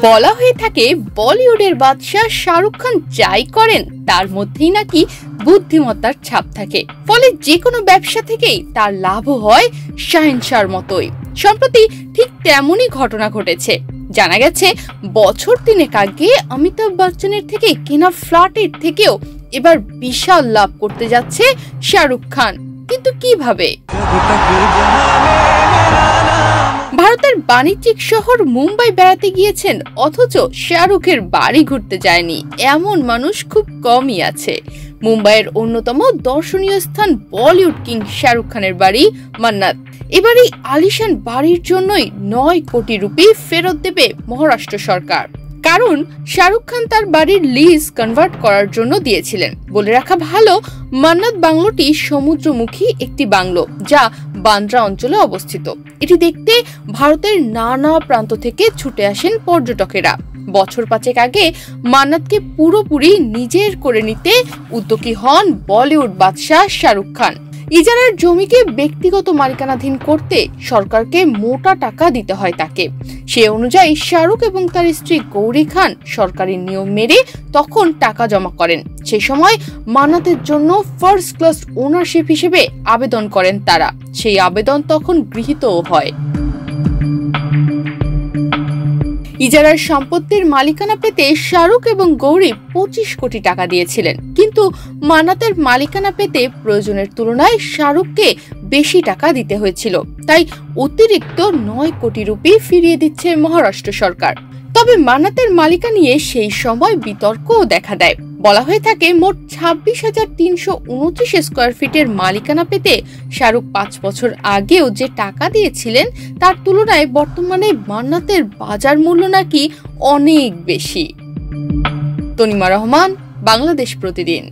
বলা হয়ে থাকে বলিউডের বাদশা শাহরুখ খান যাই করেন তার মধ্যেই নাকি বুদ্ধিমত্তার ছাপ থাকে, ফলে যে কোনো ব্যবসা থেকেই তার লাভও হয় শাহেনশাহর মতোই। সম্প্রতি ঠিক তেমনই ঘটনা ঘটেছে। জানা গেছে বছর 3 আগে অমিতাভ বচ্চনের থেকে কেনা ফ্ল্যাটের থেকেও এবার বিশাল লাভ করতে যাচ্ছে শাহরুখ খান। কিন্তু কিভাবে? ভারতের বাণিজ্যিক শহর মুম্বাই বেড়াতে গিয়েছেন, অথচ শাহরুখের বাড়ি ঘুরতে যায়নি এমন মানুষ খুব কমই আছে। মুম্বাইয়ের অন্যতম দর্শনীয় স্থান বলিউড কিং শাহরুখ খানের বাড়ি মান্নাত। এবার এই আলিশান বাড়ির জন্যই 9 কোটি রুপি ফেরত দেবে মহারাষ্ট্র সরকার। কারণ শাহরুখ খান তার বাড়ির লিজ কনভার্ট করার জন্য দিয়েছিলেন। বলে রাখা ভালো, মান্নাত বাংলোটি সমুদ্রমুখী একটি বাংলো যা বান্দ্রা অঞ্চলে অবস্থিত। এটি দেখতে ভারতের নানা প্রান্ত থেকে ছুটে আসেন পর্যটকেরা। বছর 5 আগে মান্নাতকে পুরোপুরি নিজের করে নিতে উদ্যোগী হন বলিউড বাদশাহ শাহরুখ খান। ইজারার জমিকে ব্যক্তিগত মালিকানাধীন করতে সরকারকে মোটা টাকা দিতে হয় তাকে। সে অনুযায়ী শাহরুখ এবং তার স্ত্রী গৌরী খান সরকারি নিয়ম মেনে তখন টাকা জমা করেন। সেই সময় মান্নাতের জন্য ফার্স্ট ক্লাস ওনারশিপ হিসেবে আবেদন করেন তারা। সেই আবেদন তখন গৃহীতও হয়। ইজারার সম্পত্তির মালিকানা পেতে শাহরুখ এবং গৌরী 25 কোটি টাকা দিয়েছিলেন, কিন্তু মান্নাতের মালিকানা পেতে প্রয়োজনের তুলনায় শাহরুখকে বেশি টাকা দিতে হয়েছিল। তাই অতিরিক্ত 9 কোটি রুপি ফিরিয়ে দিচ্ছে মহারাষ্ট্র সরকার। তবে মান্নাতের মালিকা নিয়ে সেই সময় বিতর্কও দেখা দেয়। বলা হয়ে থাকে মোট 26,329 স্কয়ার ফিটের মালিকানা পেতে শাহরুখ 5 বছর আগেও যে টাকা দিয়েছিলেন তার তুলনায় বর্তমানে মান্নাতের বাজার মূল্য নাকি অনেক বেশি। তনিমা রহমান, বাংলাদেশ প্রতিদিন।